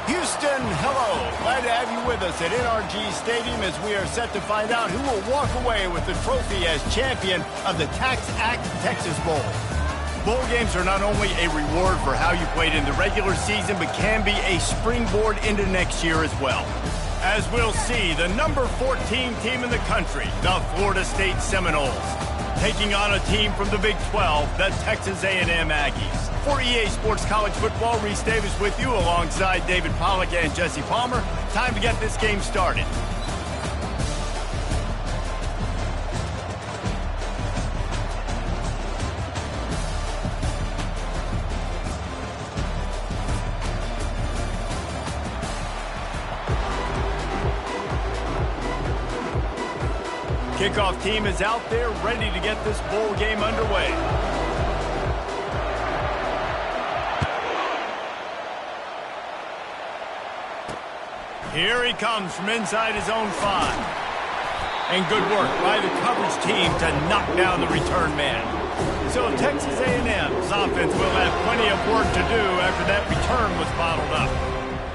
Houston, hello. Glad to have you with us at NRG Stadium as we are set to find out who will walk away with the trophy as champion of the Tax Act Texas Bowl. Bowl games are not only a reward for how you played in the regular season, but can be a springboard into next year as well. As we'll see, the number 14 team in the country, the Florida State Seminoles, taking on a team from the Big 12, the Texas A&M Aggies. For EA Sports College Football, Reese Davis with you alongside David Pollack and Jesse Palmer. Time to get this game started. Kickoff team is out there ready to get this bowl game underway. Here he comes from inside his own 5. And good work by the coverage team to knock down the return man. So Texas A&M's offense will have plenty of work to do after that return was bottled up.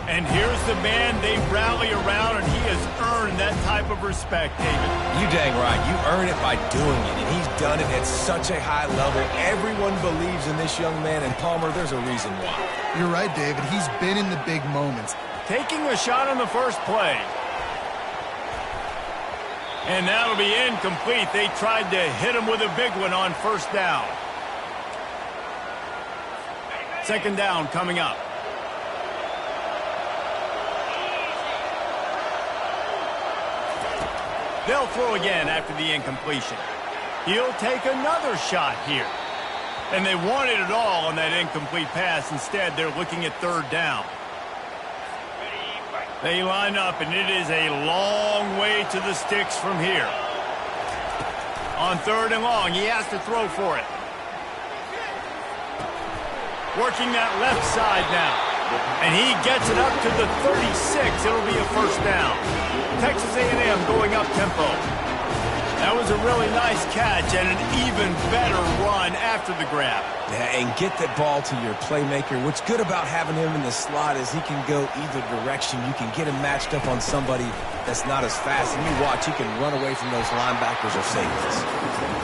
And here's the man they rally around, and he has earned that type of respect, David. You dang right. You earn it by doing it, and he's done it at such a high level. Everyone believes in this young man, and Palmer, there's a reason why. You're right, David. He's been in the big moments. Taking a shot on the first play. And that'll be incomplete. They tried to hit him with a big one on first down. Second down coming up. They'll throw again after the incompletion. He'll take another shot here. And they wanted it all on that incomplete pass. Instead, they're looking at third down. They line up, and it is a long way to the sticks from here. On third and long, he has to throw for it. Working that left side now. And he gets it up to the 36. It'll be a first down. Texas A&M going up tempo. That was a really nice catch and an even better run after the grab. Yeah, and get that ball to your playmaker. What's good about having him in the slot is he can go either direction. You can get him matched up on somebody that's not as fast. And you watch, he can run away from those linebackers or safeties.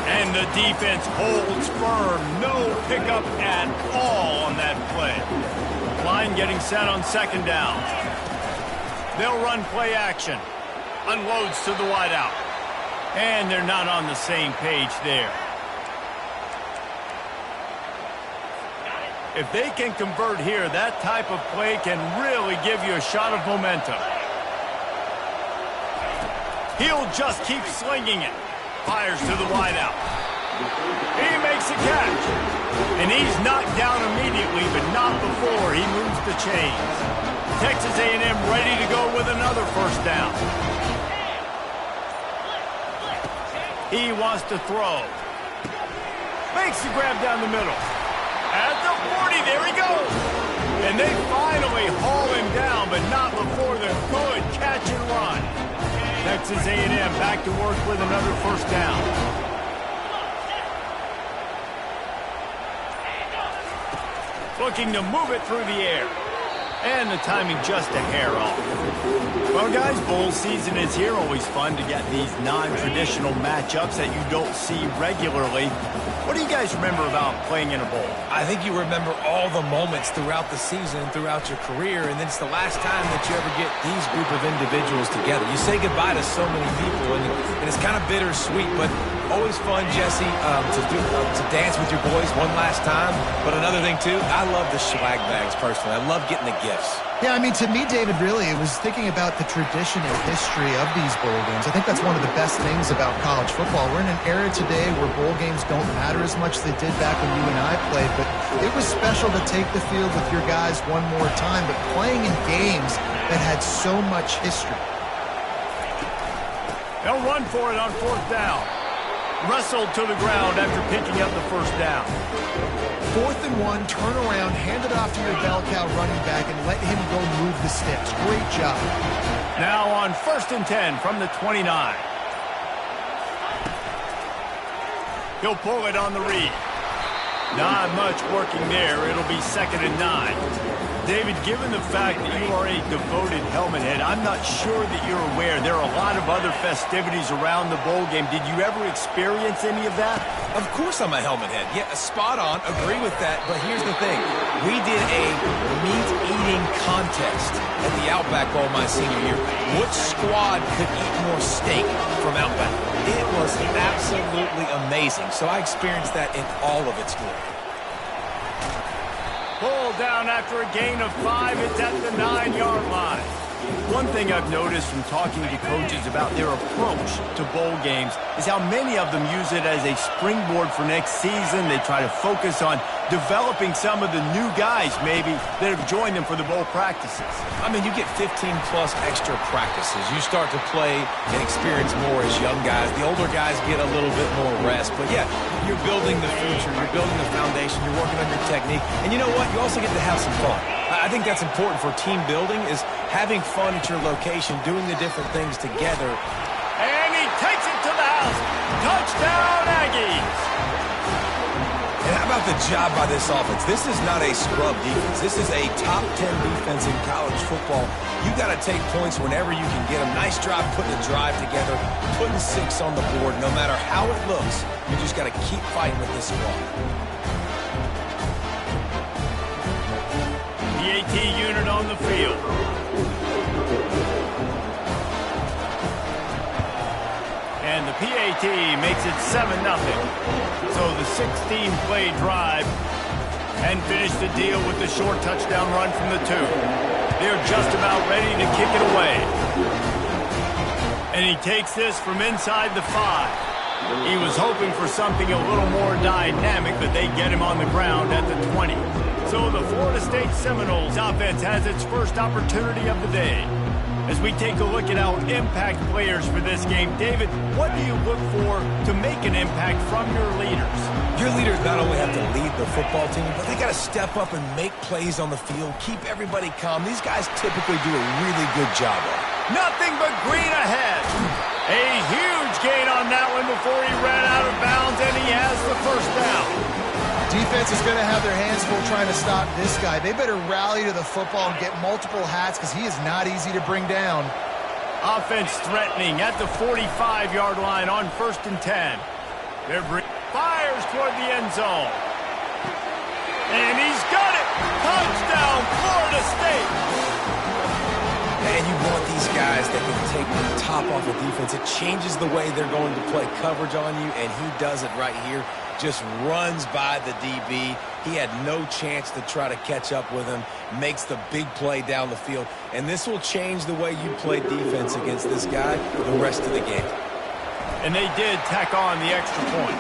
And the defense holds firm. No pickup at all on that play. Line getting set on second down. They'll run play action. Unloads to the wideout. And they're not on the same page there. If they can convert here, that type of play can really give you a shot of momentum. He'll just keep slinging it. Fires to the wideout. He makes a catch. And he's knocked down immediately, but not before he moves the chains. Texas A&M ready to go with another first down. He wants to throw. Makes the grab down the middle. At the 40, there he goes. And they finally haul him down, but not before the good catch and run. Texas A&M back to work with another first down. Looking to move it through the air. And the timing just a hair off. Well, guys, bowl season is here. Always fun to get these non-traditional matchups that you don't see regularly. What do you guys remember about playing in a bowl? I think you remember all the moments throughout the season, throughout your career, and it's the last time that you ever get these group of individuals together. You say goodbye to so many people, and it's kind of bittersweet, but always fun, Jesse, to dance with your boys one last time. But another thing, too, I love the swag bags, personally. I love getting the gifts. Yeah, I mean, to me, David, really, it was thinking about the tradition and history of these bowl games. I think that's one of the best things about college football. We're in an era today where bowl games don't matter as much as they did back when you and I played, but it was special to take the field with your guys one more time, but playing in games that had so much history. They'll run for it on fourth down. Wrestled to the ground after picking up the first down. 4th and 1, turn around, hand it off to your bell cow running back, and let him go move the sticks. Great job. Now on 1st and 10 from the 29. He'll pull it on the read. Not much working there. It'll be 2nd and 9. David, given the fact that you are a devoted helmet head, I'm not sure that you're aware there are a lot of other festivities around the bowl game. Did you ever experience any of that? Of course I'm a helmet head. Yeah, spot on. Agree with that. But here's the thing. We did a meat-eating contest at the Outback Bowl my senior year. Which squad could eat more steak from Outback? It was absolutely amazing. So I experienced that in all of its glory. Pull down after a gain of 5. It's at the 9-yard line. One thing I've noticed from talking to coaches about their approach to bowl games is how many of them use it as a springboard for next season. They try to focus on developing some of the new guys, maybe, that have joined them for the bowl practices. I mean, you get 15-plus extra practices. You start to play and experience more as young guys. The older guys get a little bit more rest. But, yeah, you're building the future. You're building the foundation. You're working on your technique. And you know what? You also get to have some fun. I think that's important for team building is having fun at your location, doing the different things together. And he takes it to the house. Touchdown, Aggies. And how about the job by this offense? This is not a scrub defense. This is a top 10 defense in college football. You got to take points whenever you can get them. Nice job putting a drive together, putting 6 on the board. No matter how it looks, you just got to keep fighting with this squad. PAT unit on the field. And the PAT makes it 7-0. So the 16-play drive and finish the deal with the short touchdown run from the 2. They're just about ready to kick it away. And he takes this from inside the 5. He was hoping for something a little more dynamic, but they get him on the ground at the 20. So the Florida State Seminoles offense has its first opportunity of the day. As we take a look at our impact players for this game, David, what do you look for to make an impact from your leaders? Your leaders not only have to lead the football team, but they got to step up and make plays on the field, keep everybody calm. These guys typically do a really good job of it. Nothing but green ahead. A huge gain on that one before he ran out of bounds, and he has the first down. Defense is going to have their hands full trying to stop this guy. They better rally to the football and get multiple hats because he is not easy to bring down. Offense threatening at the 45-yard line on 1st and 10. Fires toward the end zone. And he's got it. Touchdown, Florida State. And you want these guys that can take the top off of defense. It changes the way they're going to play coverage on you, and he does it right here. Just runs by the DB. He had no chance to try to catch up with him. Makes the big play down the field. And this will change the way you play defense against this guy the rest of the game. And they did tack on the extra point.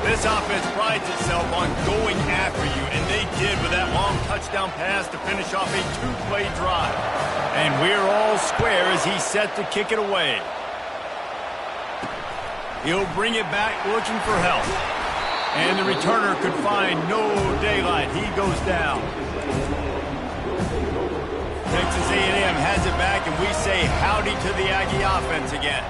This offense prides itself on going after you, and they did with that long touchdown pass to finish off a 2-play drive. And we're all square as he's set to kick it away. He'll bring it back looking for help. And the returner could find no daylight. He goes down. Texas A&M has it back, and we say howdy to the Aggie offense again.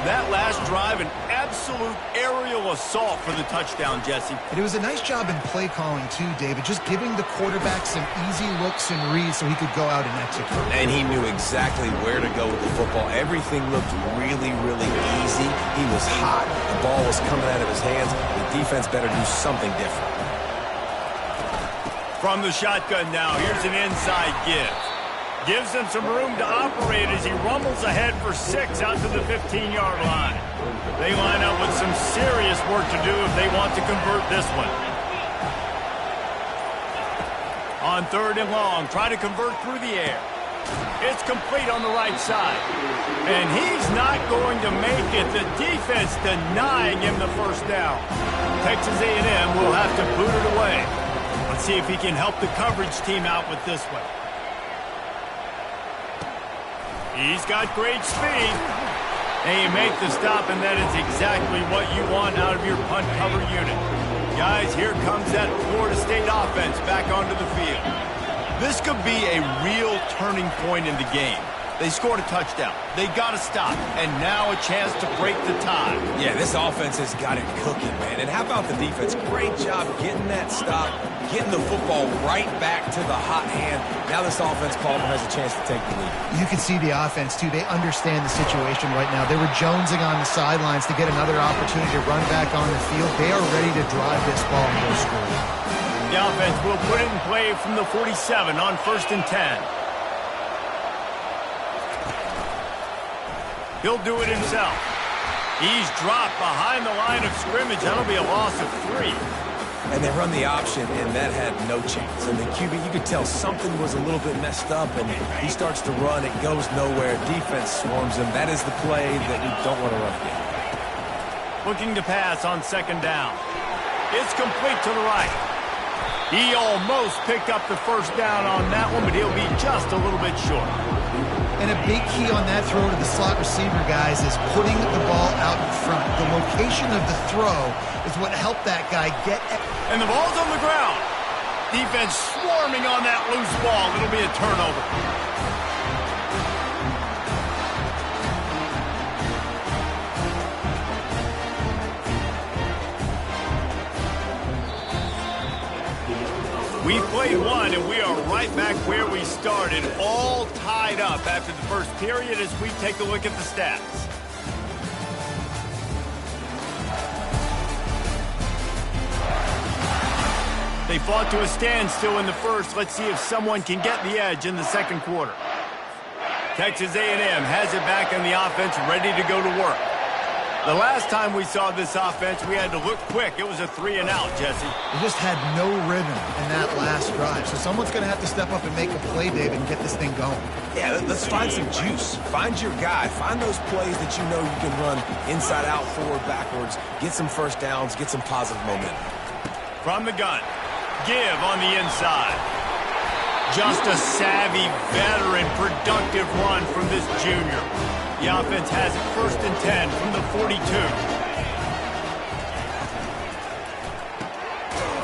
That last drive, an absolute aerial assault for the touchdown, Jesse. And it was a nice job in play calling, too, David, just giving the quarterback some easy looks and reads so he could go out and execute. And he knew exactly where to go with the football. Everything looked really, really easy. He was hot. The ball was coming out of his hands. The defense better do something different. From the shotgun now, here's an inside give. Gives him some room to operate as he rumbles ahead for 6 out to the 15-yard line. They line up with some serious work to do if they want to convert this one. On 3rd and long, try to convert through the air. It's complete on the right side. And he's not going to make it. The defense denying him the first down. Texas A&M will have to boot it away. Let's see if he can help the coverage team out with this one. He's got great speed. And you make the stop, and that is exactly what you want out of your punt cover unit. Guys, here comes that Florida State offense back onto the field. This could be a real turning point in the game. They scored a touchdown. They got to stop. And now a chance to break the tie. Yeah, this offense has got it cooking, man. And how about the defense? Great job getting that stop, getting the football right back to the hot hand. Now this offense, Palmer, has a chance to take the lead. You can see the offense, too. They understand the situation right now. They were jonesing on the sidelines to get another opportunity to run back on the field. They are ready to drive this ball and go score. The offense will put it in play from the 47 on 1st and 10. He'll do it himself. He's dropped behind the line of scrimmage. That'll be a loss of 3. And they run the option, and that had no chance. And the QB, you could tell something was a little bit messed up, and he starts to run. It goes nowhere. Defense swarms him. That is the play that we don't want to run again. Looking to pass on 2nd down. It's complete to the right. He almost picked up the 1st down on that one, but he'll be just a little bit short. And a big key on that throw to the slot receiver, guys, is putting the ball out in front. The location of the throw is what helped that guy get. And the ball's on the ground. Defense swarming on that loose ball. It'll be a turnover. We played one, and we are right back where we started, all tied up after the first period as we take a look at the stats. They fought to a standstill in the first. Let's see if someone can get the edge in the 2nd quarter. Texas A&M has it back in the offense, ready to go to work. The last time we saw this offense, we had to look quick. It was a 3-and-out, Jesse. They just had no rhythm in that last drive. So someone's going to have to step up and make a play, David, and get this thing going. Yeah, let's find some juice. Find your guy. Find those plays that you know you can run inside out, forward, backwards. Get some 1st downs. Get some positive momentum. From the gun. Give on the inside. Just a savvy, veteran, productive run from this junior. The offense has it 1st and 10 from the 42.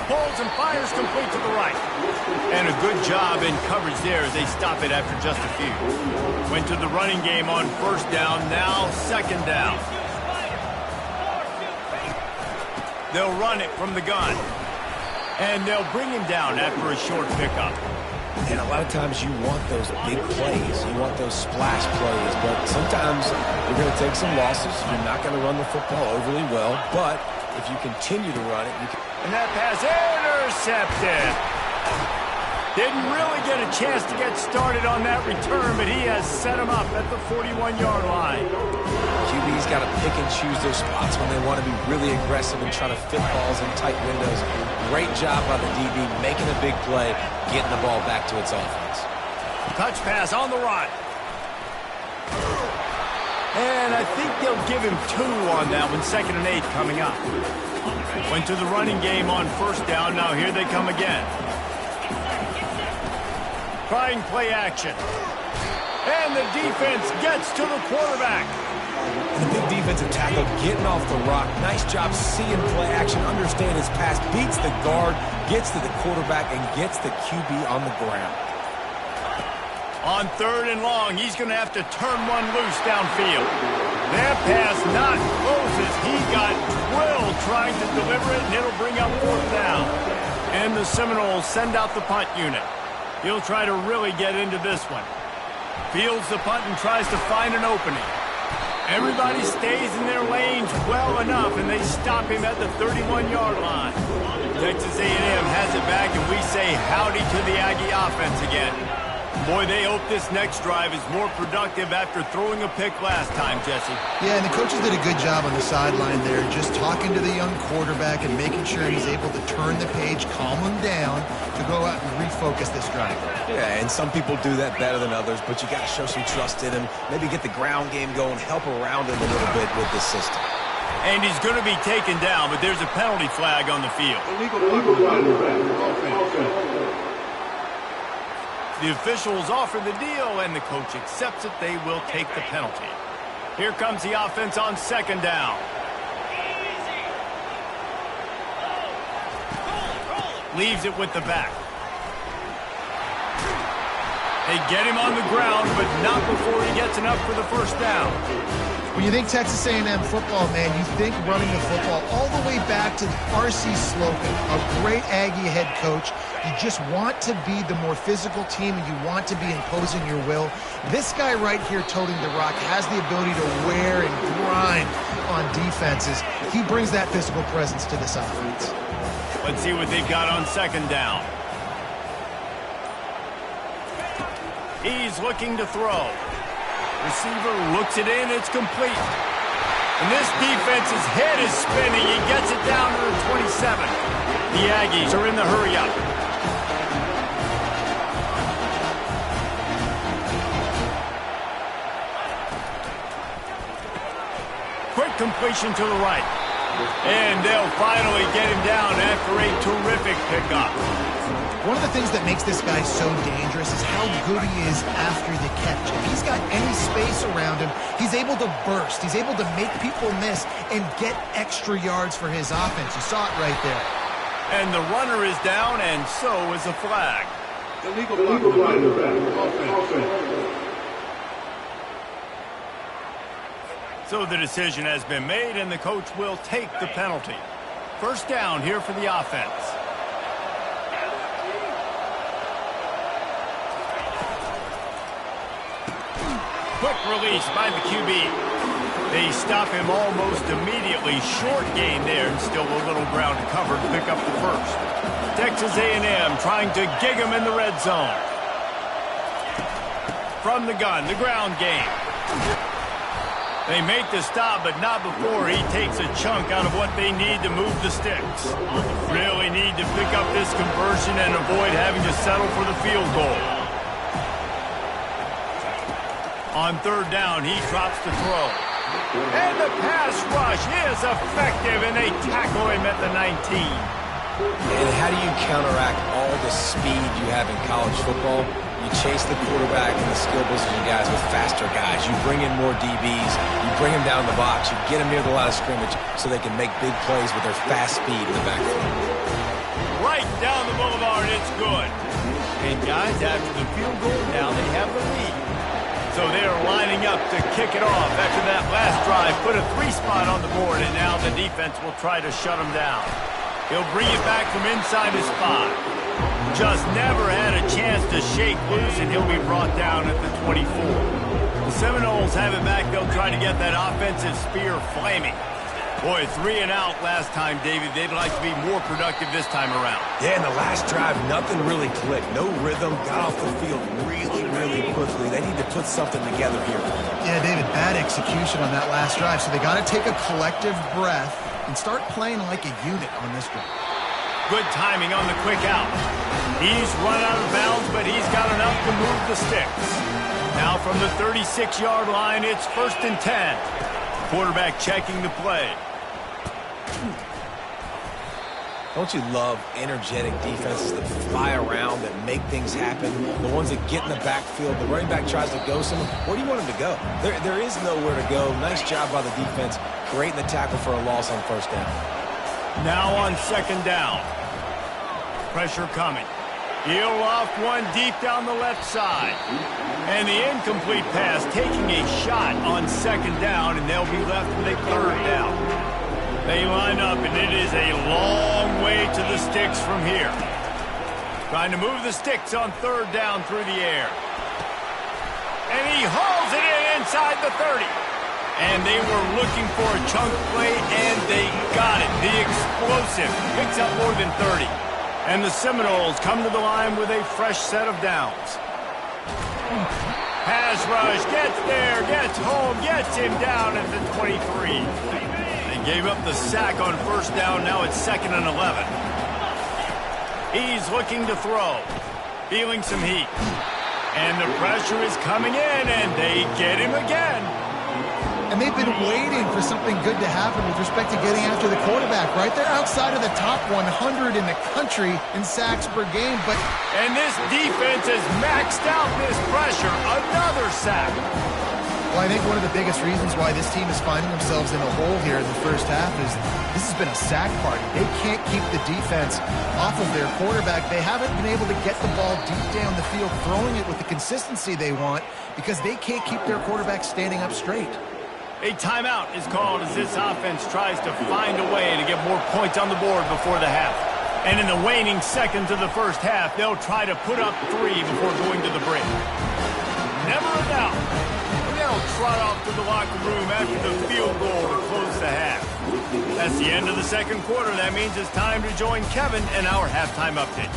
Pulls and fires complete to the right. And a good job in coverage there as they stop it after just a few. Went to the running game on 1st down, now 2nd down. They'll run it from the gun. And they'll bring him down after a short pickup. And a lot of times you want those big plays. You want those splash plays. But sometimes you're going to take some losses. You're not going to run the football overly well. But if you continue to run it, you can... And that pass intercepted. Didn't really get a chance to get started on that return, but he has set him up at the 41-yard line. QB's got to pick and choose their spots when they want to be really aggressive and try to fit balls in tight windows. Great job by the DB making a big play, getting the ball back to its offense. Touch pass on the run. And I think they'll give him 2 on that one, 2nd and 8 coming up. Went to the running game on 1st down. Now here they come again. Trying play action. And the defense gets to the quarterback. And the big defensive tackle getting off the rock. Nice job seeing play action, understand his pass, beats the guard, gets to the quarterback, and gets the QB on the ground. On 3rd and long, he's going to have to turn one loose downfield. That pass not close as he got drilled trying to deliver it, and it'll bring up 4th down. And the Seminoles send out the punt unit. He'll try to really get into this one. Fields the punt and tries to find an opening. Everybody stays in their lanes well enough, and they stop him at the 31-yard line. Texas A&M has it back, and we say howdy to the Aggie offense again. Boy, they hope this next drive is more productive after throwing a pick last time, Jesse. Yeah, and the coaches did a good job on the sideline there, just talking to the young quarterback and making sure he's able to turn the page, calm him down, to go out and refocus this drive. Yeah, and some people do that better than others, but you got to show some trust in him, maybe get the ground game going, help around him a little bit with this system. And he's going to be taken down, but there's a penalty flag on the field. The officials offer the deal, and the coach accepts it. They will take the penalty. Here comes the offense on 2nd down. Leaves it with the back. They get him on the ground, but not before he gets enough for the first down. When you think Texas A&M football, man, you think running the football all the way back to R.C. Slocum, a great Aggie head coach. You just want to be the more physical team, and you want to be imposing your will. This guy right here toting the rock has the ability to wear and grind on defenses. He brings that physical presence to this offense. Let's see what they got on second down. He's looking to throw. Receiver looks it in. It's complete. And this defense's head is spinning. He gets it down to the 27. The Aggies are in the hurry-up. Quick completion to the right. And they'll finally get him down after a terrific pickup. One of the things that makes this guy so dangerous is how good he is after the catch. If he's got any space around him, he's able to burst. He's able to make people miss and get extra yards for his offense. You saw it right there. And the runner is down, and so is a flag. Illegal flag. So the decision has been made, and the coach will take the penalty. First down here for the offense. Quick release by the QB. They stop him almost immediately. Short gain there, and still a little ground to cover to pick up the first. Texas A&M trying to gig him in the red zone. From the gun, the ground game. They make the stop, but not before he takes a chunk out of what they need to move the sticks. Really need to pick up this conversion and avoid having to settle for the field goal. On third down, he drops the throw. And the pass rush is effective, and they tackle him at the 19. And how do you counteract all the speed you have in college football? You chase the quarterback and the skill position guys with faster guys. You bring in more DBs. You bring them down the box. You get them near the line of scrimmage so they can make big plays with their fast speed in the backfield. Right down the boulevard, it's good. And guys, after the field goal, now they have the lead. So they are lining up to kick it off after that last drive. Put a 3-spot on the board, and now the defense will try to shut them down. He'll bring it back from inside his 5. Just never had a chance to shake loose, and he'll be brought down at the 24. The Seminoles have it back. They'll try to get that offensive spear flaming. Boy, 3 and out last time, David. They'd like to be more productive this time around. Yeah, in the last drive, nothing really clicked. No rhythm. Got off the field really, really quickly. They need to put something together here. Yeah, David, bad execution on that last drive. So they got to take a collective breath and start playing like a unit on this drive. Good timing on the quick out. He's run out of bounds, but he's got enough to move the sticks. Now from the 36-yard line, it's 1st and 10. Quarterback checking the play. Don't you love energetic defenses that fly around, that make things happen? The ones that get in the backfield, the running back tries to go somewhere. Where do you want him to go? There is nowhere to go. Nice job by the defense, creating the tackle for a loss on first down. Now on second down. Pressure coming. He'll off one deep down the left side. And the incomplete pass taking a shot on second down, and they'll be left with a third down. They line up, and it is a long way to the sticks from here. Trying to move the sticks on third down through the air. And he hauls it in inside the 30. And they were looking for a chunk play, and they got it. The explosive picks up more than 30. And the Seminoles come to the line with a fresh set of downs. Pass rush, gets there, gets home, gets him down at the 23. They gave up the sack on first down, now it's 2nd and 11. He's looking to throw, feeling some heat. And the pressure is coming in, and they get him again. And they've been waiting for something good to happen with respect to getting after the quarterback, right? They're outside of the top 100 in the country in sacks per game, but... And this defense has maxed out this pressure. Another sack. Well, I think one of the biggest reasons why this team is finding themselves in a hole here in the first half is this has been a sack party. They can't keep the defense off of their quarterback. They haven't been able to get the ball deep down the field, throwing it with the consistency they want because they can't keep their quarterback standing up straight. A timeout is called as this offense tries to find a way to get more points on the board before the half. And in the waning seconds of the first half, they'll try to put up 3 before going to the break. Never a doubt. They'll trot off to the locker room after the field goal to close the half. That's the end of the second quarter. That means it's time to join Kevin in our halftime update.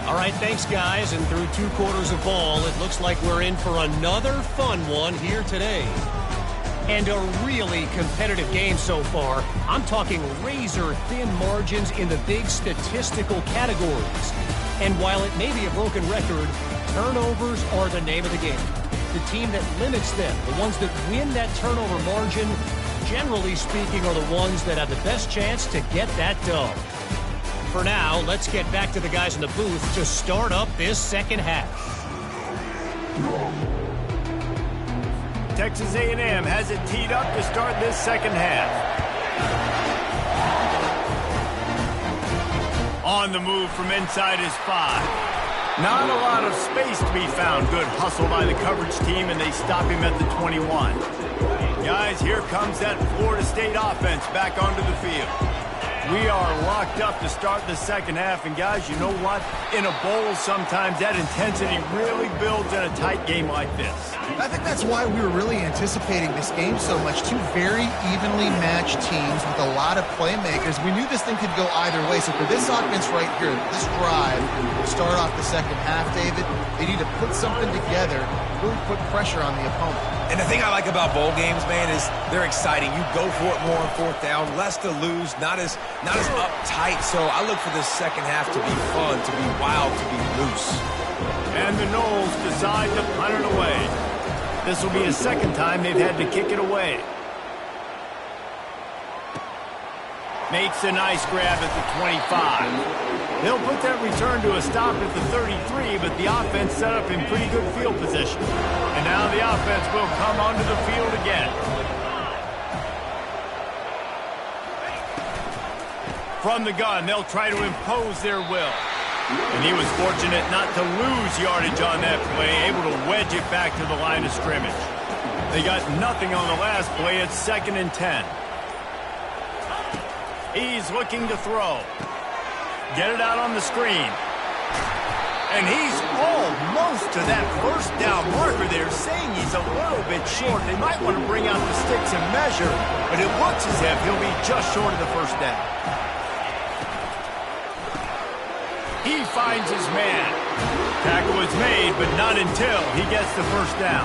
All right, thanks, guys. And through 2 quarters of ball, it looks like we're in for another fun one here today. And a really competitive game so far. I'm talking razor-thin margins in the big statistical categories. And while it may be a broken record, turnovers are the name of the game. The team that limits them, the ones that win that turnover margin, generally speaking, are the ones that have the best chance to get that dub. For now, let's get back to the guys in the booth to start up this second half. Texas A&M has it teed up to start this second half. On the move from inside is 5. Not a lot of space to be found. Good hustle by the coverage team, and they stop him at the 21. Guys, here comes that Florida State offense back onto the field. We are locked up to start the second half, and guys, you know what? In a bowl, sometimes that intensity really builds in a tight game like this. I think that's why we were really anticipating this game so much. 2 very evenly matched teams with a lot of playmakers. We knew this thing could go either way. So for this offense right here, this drive, start off the second half, David, they need to put something together, really put pressure on the opponent. And the thing I like about bowl games, man, is they're exciting. You go for it more on 4th down, less to lose, not as uptight. So I look for this second half to be fun, to be wild, to be loose. And the Noles decide to punt it away. This will be a second time they've had to kick it away. Makes a nice grab at the 25. They'll put that return to a stop at the 33, but the offense set up in pretty good field position. And now the offense will come onto the field again. From the gun, they'll try to impose their will. And he was fortunate not to lose yardage on that play, able to wedge it back to the line of scrimmage. They got nothing on the last play. It's 2nd and 10. He's looking to throw. Get it out on the screen. And he's almost to that first down marker there, saying he's a little bit short. They might want to bring out the sticks and measure, but it looks as if he'll be just short of the first down. He finds his man. Tackle is made, but not until he gets the first down.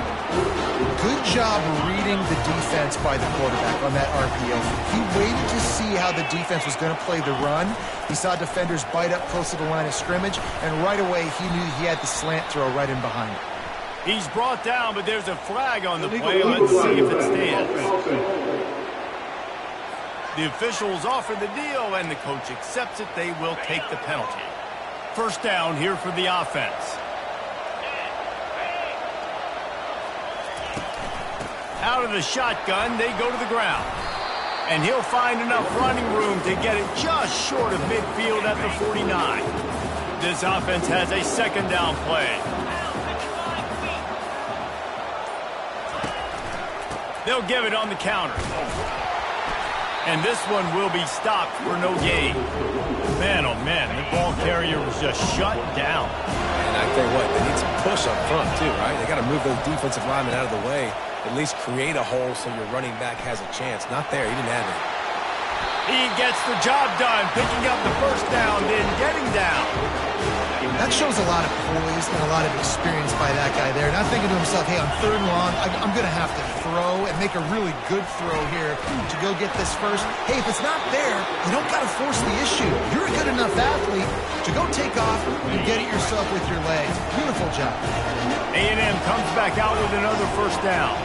Good job reading the defense by the quarterback on that RPO. He waited to see how the defense was going to play the run. He saw defenders bite up close to the line of scrimmage, and right away he knew he had the slant throw right in behind him. He's brought down, but there's a flag on the play. Let's see if it stands. The officials offer the deal, and the coach accepts it. They will take the penalty. First down here for the offense. Out of the shotgun, they go to the ground. And he'll find enough running room to get it just short of midfield at the 49. This offense has a second down play. They'll give it on the counter. And this one will be stopped for no gain. Man, oh man, the ball carrier was just shut down. And I tell you what, they need some push up front too, right? They got to move those defensive linemen out of the way. At least create a hole so your running back has a chance. Not there, he didn't have it. He gets the job done, picking up the first down, then getting down. That shows a lot of poise and a lot of experience by that guy there. Not thinking to himself, hey, on 3rd and long, I'm going to have to throw and make a really good throw here to go get this first. Hey, if it's not there, you don't got to force the issue. You're a good enough athlete to go take off and get it yourself with your legs. Beautiful job. A&M comes back out with another first down.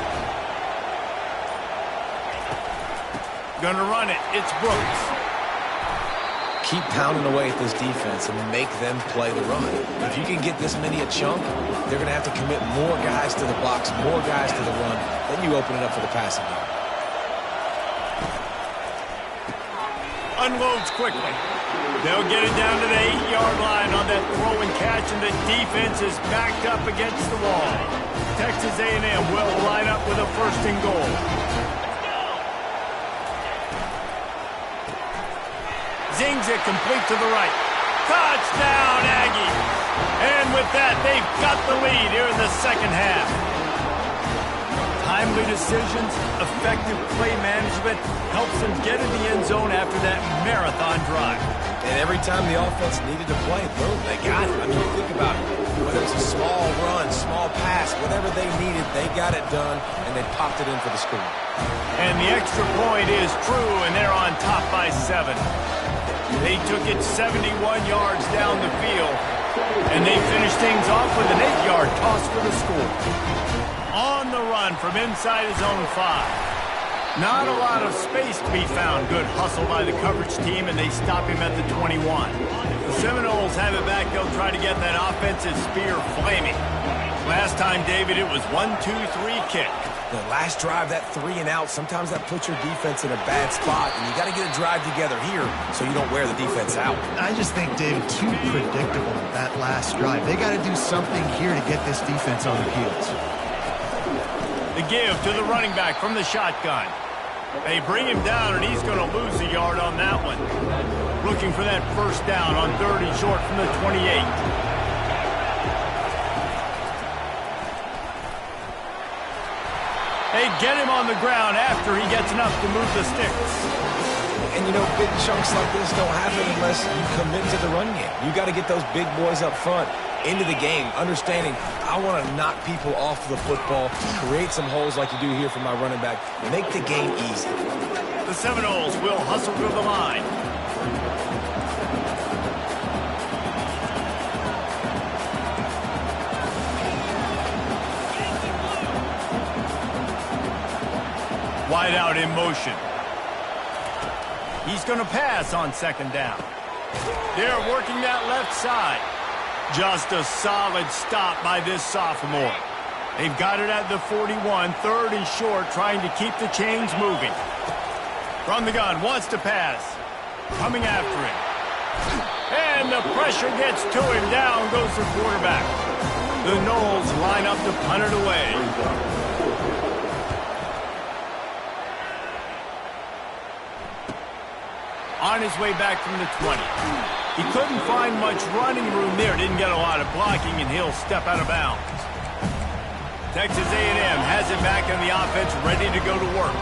Gonna run it. It's Brooks. keep pounding away at this defense and make them play the run. If you can get this many a chunk, they're going to have to commit more guys to the box, more guys to the run. Then you open it up for the passing game. Unloads quickly. They'll get it down to the 8-yard line on that throw and catch, and the defense is backed up against the wall. Texas A&M will line up with a 1st and goal. Zings it complete to the right. Touchdown, Aggies! And with that, they've got the lead here in the second half. Timely decisions, effective play management helps them get in the end zone after that marathon drive. And every time the offense needed to play, boom, they got it. I mean, think about it. Whether it's a small run, small pass, whatever they needed, they got it done, and they popped it in for the score. And the extra point is true, and they're on top by 7. They took it 71 yards down the field, and they finished things off with an 8-yard toss for the score. On the run from inside his own 5. Not a lot of space to be found. Good hustle by the coverage team, and they stop him at the 21. The Seminoles have it back. They'll try to get that offensive spear flaming. Last time, David, it was 1-2-3 kick. The last drive, that 3 and out, sometimes that puts your defense in a bad spot, and you got to get a drive together here so you don't wear the defense out. I just think, David, too predictable that last drive. They got to do something here to get this defense on their heels. The give to the running back from the shotgun. They bring him down, and he's going to lose a yard on that one. Looking for that 1st down on 3rd and short from the 28. They get him on the ground after he gets enough to move the sticks. And, you know, big chunks like this don't happen unless you commit to the run game. You got to get those big boys up front into the game, understanding I want to knock people off the football, create some holes like you do here for my running back, make the game easy. The Seminoles will hustle to the line. Wide out in motion. He's going to pass on 2nd down. They're working that left side. Just a solid stop by this sophomore. They've got it at the 41, 3rd and short, trying to keep the chains moving. From the gun, wants to pass. Coming after him. And the pressure gets to him. Down goes the quarterback. The Noles line up to punt it away. On his way back from the 20. He couldn't find much running room there. Didn't get a lot of blocking, and he'll step out of bounds. Texas A&M has it back on the offense, ready to go to work.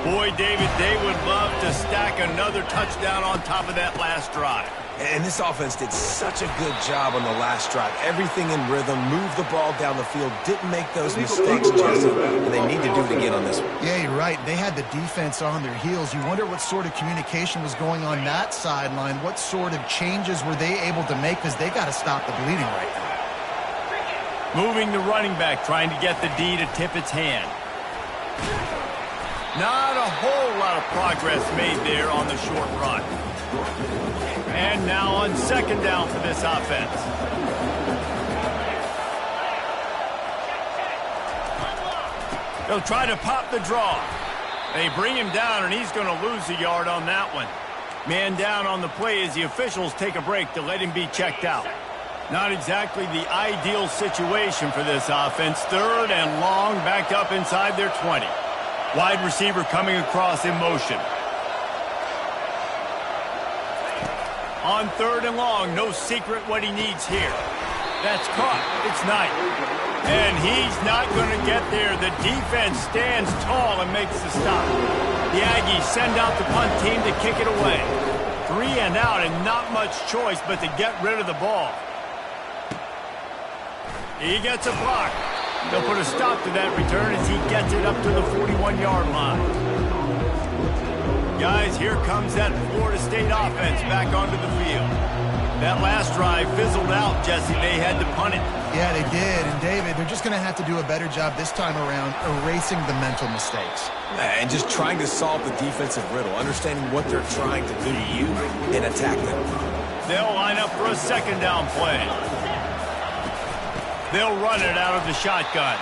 Boy, David, they would love to stack another touchdown on top of that last drive. And this offense did such a good job on the last drive. Everything in rhythm, moved the ball down the field, didn't make those mistakes, Jesse, and they need to do it again on this one. Yeah, you're right. They had the defense on their heels. You wonder what sort of communication was going on that sideline. What sort of changes were they able to make, because they got to stop the bleeding right now. Moving the running back, trying to get the D to tip its hand. Not a whole lot of progress made there on the short run. And now on 2nd down for this offense. They'll try to pop the draw. They bring him down, and he's going to lose a yard on that one. Man down on the play as the officials take a break to let him be checked out. Not exactly the ideal situation for this offense. 3rd and long, backed up inside their 20. Wide receiver coming across in motion. On 3rd and long, no secret what he needs here. That's caught. It's Knight. And he's not going to get there. The defense stands tall and makes the stop. The Aggies send out the punt team to kick it away. 3 and out, and not much choice but to get rid of the ball. He gets a block. They'll put a stop to that return as he gets it up to the 41-yard line. Guys, here comes that Florida State offense back onto the field. That last drive fizzled out, Jesse. They had to punt it. Yeah, they did. And, David, they're just going to have to do a better job this time around erasing the mental mistakes. And just trying to solve the defensive riddle, understanding what they're trying to do to you and attack them. They'll line up for a second down play. They'll run it out of the shotgun.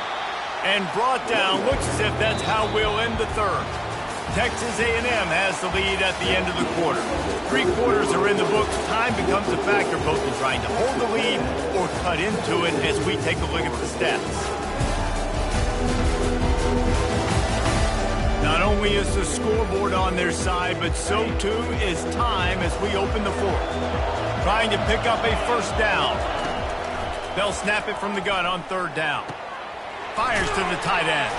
And brought down, looks as if that's how we'll end the third. Texas A&M has the lead at the end of the quarter. 3 quarters are in the books. Time becomes a factor both in trying to hold the lead or cut into it as we take a look at the stats. Not only is the scoreboard on their side, but so too is time as we open the fourth. Trying to pick up a first down. They'll snap it from the gun on 3rd down. Fires to the tight end.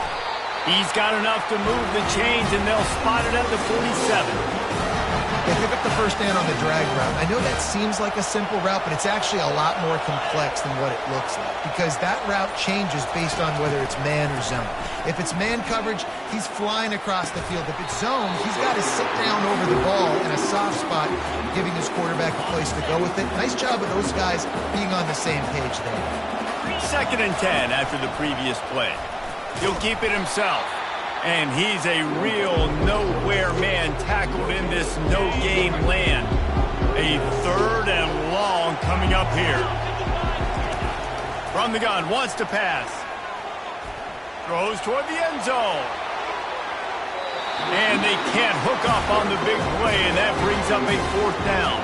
He's got enough to move the chains, and they'll spot it at the 47. They pick up the first down on the drag route. I know that seems like a simple route, but it's actually a lot more complex than what it looks like because that route changes based on whether it's man or zone. If it's man coverage, he's flying across the field. If it's zone, he's got to sit down over the ball in a soft spot, giving his quarterback a place to go with it. Nice job of those guys being on the same page there. 2nd and 10 after the previous play. He'll keep it himself. And he's a real nowhere man tackled in this no-gain land. A 3rd and long coming up here. From the gun, wants to pass. Throws toward the end zone. And they can't hook up on the big play, and that brings up a 4th down.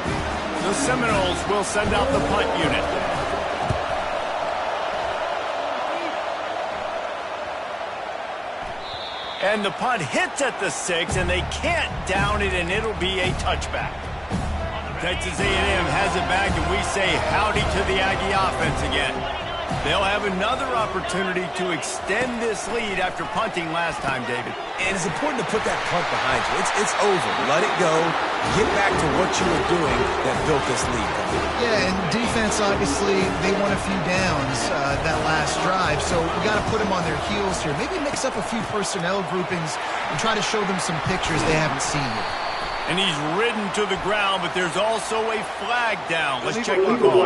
The Seminoles will send out the punt unit. And the punt hits at the 6, and they can't down it, and it'll be a touchback. Texas A&M has it back, and we say howdy to the Aggie offense again. They'll have another opportunity to extend this lead after punting last time, David. And it's important to put that punt behind you. It's over. Let it go. Get back to what you were doing that built this lead. Yeah, and defense, obviously, they won a few downs that last drive, so we got to put them on their heels here. Maybe mix up a few personnel groupings and try to show them some pictures they haven't seen yet. And he's ridden to the ground, but there's also a flag down. Let's check the call.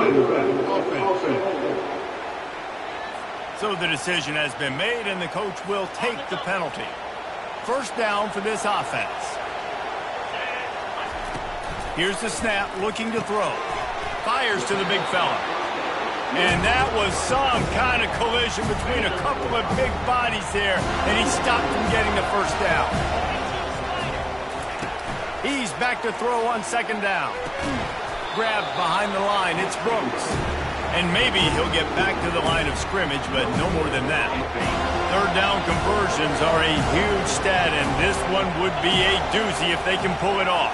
So the decision has been made, and the coach will take the penalty. First down for this offense. Here's the snap, looking to throw. Fires to the big fella. And that was some kind of collision between a couple of big bodies there, and he stopped from getting the first down. He's back to throw on 2nd down. Grabbed behind the line, it's Brooks. And maybe he'll get back to the line of scrimmage, but no more than that. 3rd down conversions are a huge stat, and this one would be a doozy if they can pull it off.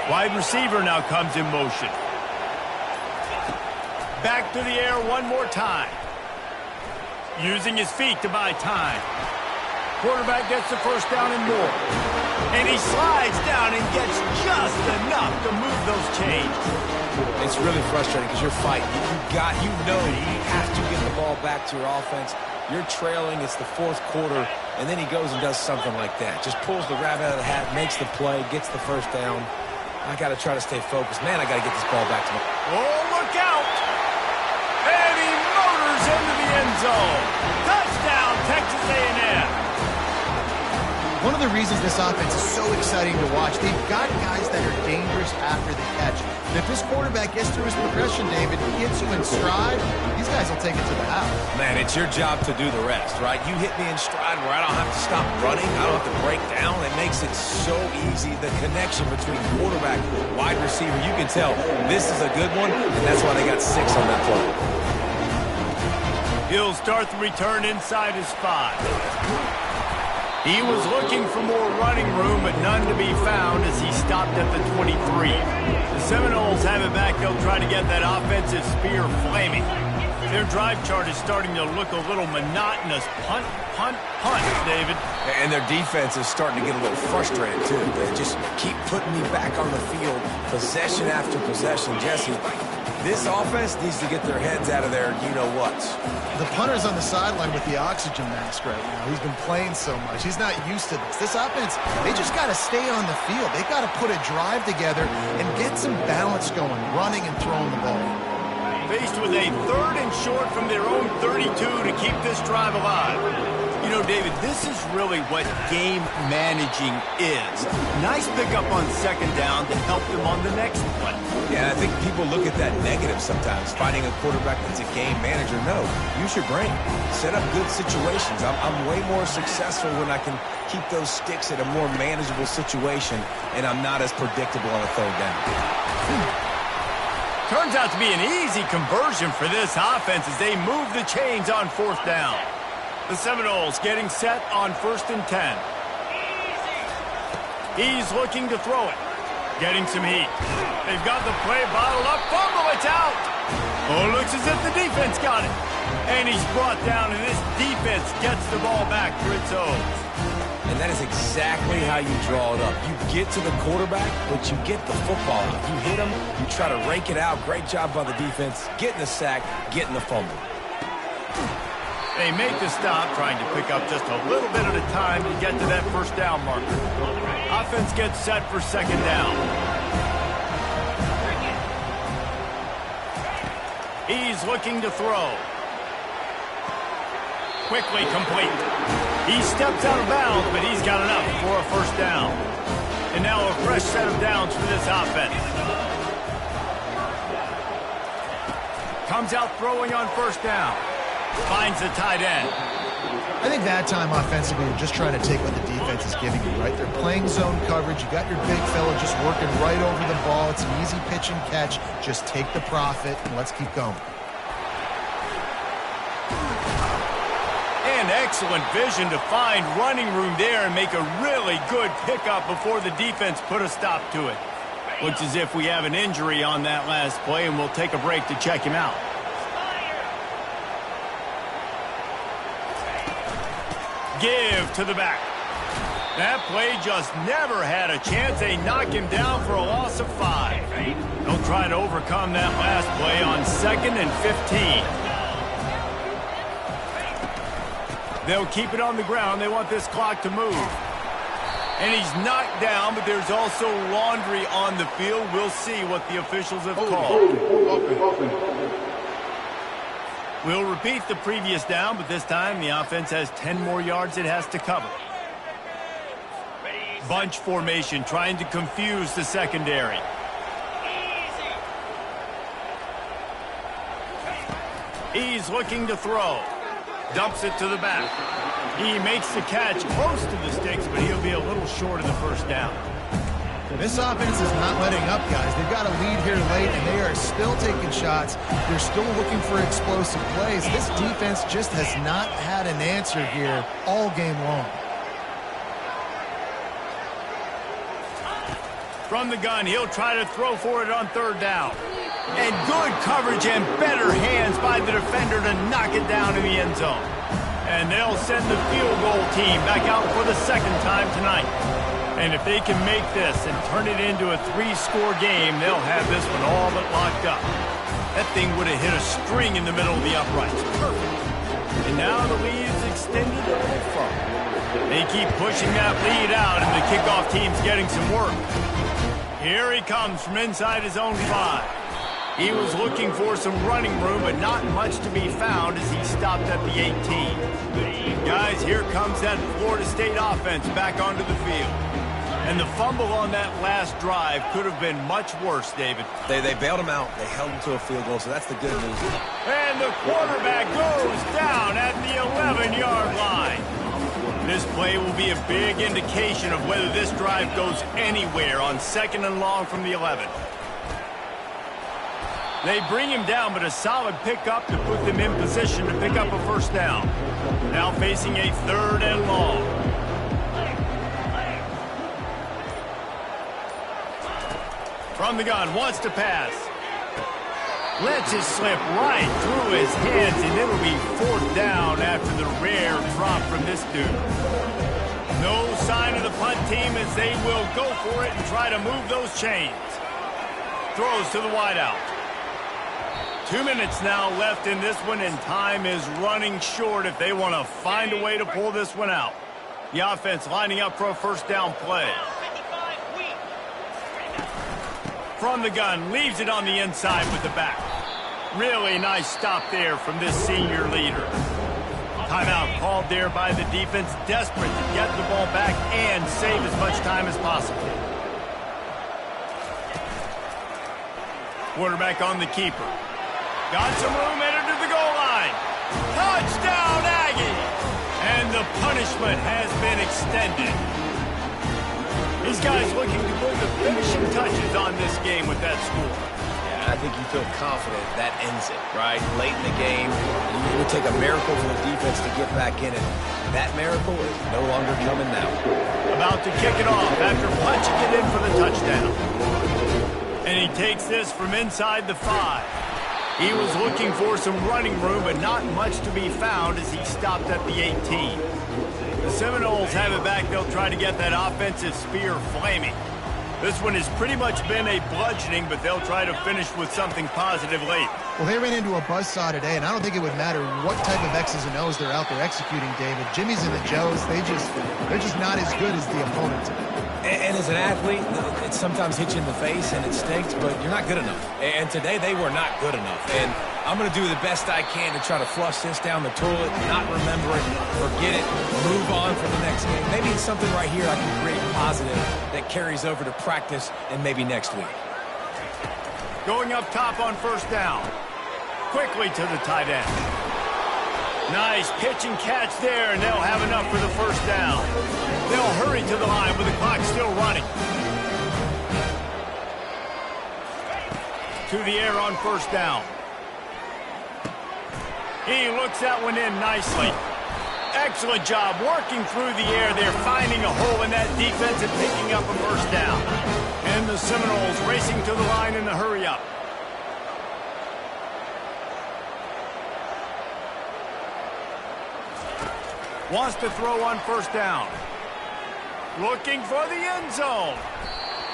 Wide receiver now comes in motion. Back to the air one more time. Using his feet to buy time. Quarterback gets the first down and more. And he slides down and gets just enough to move those chains. It's really frustrating because you're fighting. You know you have to get the ball back to your offense. You're trailing. It's the 4th quarter, and then he goes and does something like that. Just pulls the rabbit out of the hat, makes the play, gets the first down. I got to try to stay focused. Man, I got to get this ball back to me. Oh, look out! And he motors into the end zone. Touchdown, Texas A&M. One of the reasons this offense is so exciting to watch, they've got guys that are dangerous after the catch. And if this quarterback gets through his progression, David, he hits you in stride, these guys will take it to the house. Man, it's your job to do the rest, right? You hit me in stride where I don't have to stop running. I don't have to break down. It makes it so easy. The connection between quarterback and wide receiver, you can tell this is a good one, and that's why they got 6 on that play. He'll start the return inside his 5. He was looking for more running room, but none to be found as he stopped at the 23. The Seminoles have it back. They'll try to get that offensive spear flaming. Their drive chart is starting to look a little monotonous. Punt, punt, punt, David. And their defense is starting to get a little frustrated, too. They just keep putting me back on the field, possession after possession. Jesse, This offense needs to get their heads out of their you-know-whats. The punter's on the sideline with the oxygen mask right now. He's been playing so much. He's not used to this. This offense, they just got to stay on the field. They got to put a drive together and get some balance going, running and throwing the ball. Faced with a 3rd and short from their own 32 to keep this drive alive. You know, David, this is really what game managing is. Nice pickup on 2nd down to help them on the next play. Yeah, I think people look at that negative sometimes, finding a quarterback that's a game manager. No, use your brain. Set up good situations. I'm way more successful when I can keep those sticks at a more manageable situation, and I'm not as predictable on a 3rd down. Turns out to be an easy conversion for this offense as they move the chains on 4th down. The Seminoles getting set on 1st and 10. He's looking to throw it. Getting some heat. They've got the play bottled up. Fumble, it's out. Oh, looks as if the defense got it. And he's brought down, and this defense gets the ball back for its own. And that is exactly how you draw it up. You get to the quarterback, but you get the football out. You hit him, you try to rake it out. Great job by the defense. Getting the sack, getting the fumble. They make the stop, trying to pick up just a little bit at a time to get to that 1st down marker. Offense gets set for 2nd down. He's looking to throw. Quickly complete. He steps out of bounds, but he's got enough for a 1st down. And now a fresh set of downs for this offense. Comes out throwing on 1st down. Finds the tight end. I think that time offensively, you're just trying to take what the defense is giving you, right? They're playing zone coverage. You got your big fella just working right over the ball. It's an easy pitch and catch. Just take the profit, and let's keep going. And excellent vision to find running room there and make a really good pickup before the defense put a stop to it. Looks as if we have an injury on that last play, and we'll take a break to check him out. Give to the back. That play just never had a chance. They knock him down for a loss of 5. They'll try to overcome that last play on 2nd and 15. They'll keep it on the ground. They want this clock to move. And he's knocked down, but there's also laundry on the field. We'll see what the officials have called. We'll repeat the previous down, but this time the offense has 10 more yards it has to cover. Bunch formation, trying to confuse the secondary. He's looking to throw. Dumps it to the back. He makes the catch close to the sticks, but he'll be a little short of the 1st down. This offense is not letting up, guys. They've got a lead here late, and they are still taking shots. They're still looking for explosive plays. This defense just has not had an answer here all game long. From the gun, he'll try to throw for it on 3rd down. And good coverage and better hands by the defender to knock it down in the end zone. And they'll send the field goal team back out for the 2nd time tonight. And if they can make this and turn it into a 3-score game, they'll have this one all but locked up. That thing would have hit a string in the middle of the uprights. Perfect. And now the lead is extended a little further. They keep pushing that lead out, and the kickoff team's getting some work. Here he comes from inside his own 5. He was looking for some running room, but not much to be found as he stopped at the 18. Guys, here comes that Florida State offense back onto the field. And the fumble on that last drive could have been much worse, David. They bailed him out. They held him to a field goal, so that's the good news. And the quarterback goes down at the 11-yard line. This play will be a big indication of whether this drive goes anywhere on 2nd and long from the 11. They bring him down, but a solid pickup to put them in position to pick up a 1st down. Now facing a 3rd and long. From the gun, wants to pass. Lets it slip right through his hands, and it'll be 4th down after the rare drop from this dude. No sign of the punt team as they will go for it and try to move those chains. Throws to the wideout. 2 minutes now left in this one, and time is running short if they want to find a way to pull this one out. The offense lining up for a first down play. From the gun, leaves it on the inside with the back. Really nice stop there from this senior leader. Timeout called there by the defense, desperate to get the ball back and save as much time as possible. Quarterback on the keeper. Got some room, entered to the goal line. Touchdown, Aggie! And the punishment has been extended. These guys looking to put the finishing touches on this game with that score. I think you feel confident that ends it, right? Late in the game, it would take a miracle for the defense to get back in it. That miracle is no longer coming now. About to kick it off after punching it in for the touchdown. And he takes this from inside the 5. He was looking for some running room, but not much to be found as he stopped at the 18. The Seminoles have it back. They'll try to get that offensive spear flaming. This one has pretty much been a bludgeoning, but they'll try to finish with something positive late. Well, they ran into a buzzsaw today, and I don't think it would matter what type of X's and O's they're out there executing, David. Jimmy's and the Joes, they're just not as good as the opponent today. And as an athlete, it sometimes hits you in the face and it stinks, but you're not good enough. And today they were not good enough. And I'm going to do the best I can to try to flush this down the toilet, not remember it, forget it, move on for the next game. Maybe it's something right here I can create positive that carries over to practice and maybe next week. Going up top on first down. Quickly to the tight end. Nice pitch and catch there, and they'll have enough for the first down. They'll hurry to the line with the clock still running. To the air on first down. He looks that one in nicely. Excellent job working through the air there, finding a hole in that defense and picking up a first down. And the Seminoles racing to the line in the hurry-up. Wants to throw on first down. Looking for the end zone.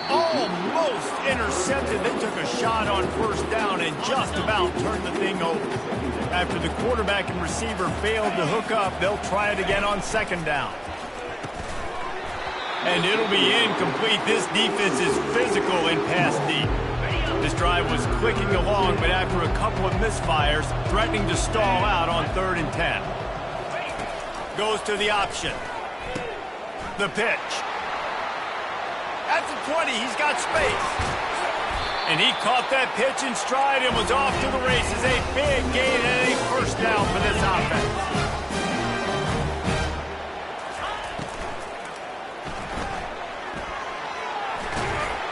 Almost intercepted. They took a shot on first down and just about turned the thing over. After the quarterback and receiver failed to hook up, they'll try it again on second down. And it'll be incomplete. This defense is physical in pass deep. This drive was clicking along, but after a couple of misfires, threatening to stall out on 3rd and 10. Goes to the option. The pitch. At the 20, he's got space. And he caught that pitch in stride and was off to the races. A big gain and a first down for this offense.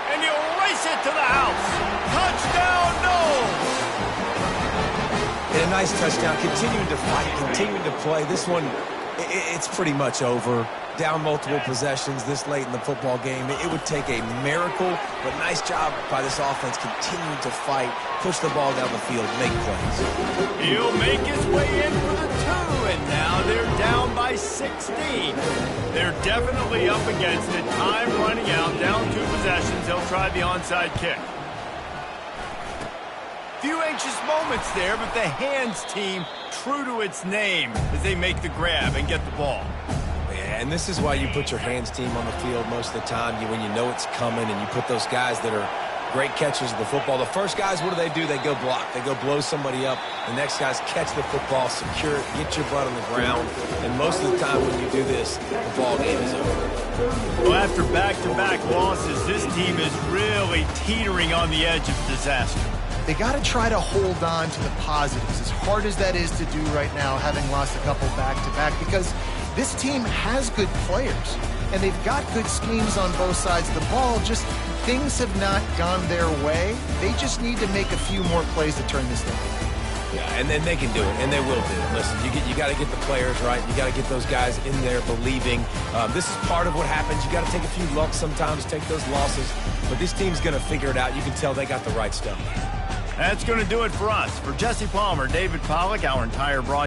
And he'll race it to the house. Touchdown, no! And a nice touchdown. Continuing to fight, continuing to play. This one, it's pretty much over. Down multiple possessions this late in the football game. It would take a miracle, but nice job by this offense continuing to fight, push the ball down the field, make plays. He'll make his way in for the 2, and now they're down by 16. They're definitely up against it. Time running out, down 2 possessions. They'll try the onside kick. Few anxious moments there, but the hands team true to its name as they make the grab and get the ball. And this is why you put your hands team on the field most of the time, when you know it's coming, and you put those guys that are great catchers of the football. The first guys, what do? They go block. They go blow somebody up. The next guys catch the football, secure it, get your butt on the ground. And most of the time when you do this, the ball game is over. Well, after back-to-back losses, this team is really teetering on the edge of disaster. They got to try to hold on to the positives, as hard as that is to do right now, having lost a couple back-to-back, because this team has good players, and they've got good schemes on both sides of the ball. Just things have not gone their way. They just need to make a few more plays to turn this thing around. Yeah, and then they can do it, and they will do it. Listen, you got to get the players right. You got to get those guys in there believing. This is part of what happens. You got to take a few lumps sometimes, take those losses, but this team's going to figure it out. You can tell they got the right stuff. That's going to do it for us. For Jesse Palmer, David Pollack, our entire broadcast.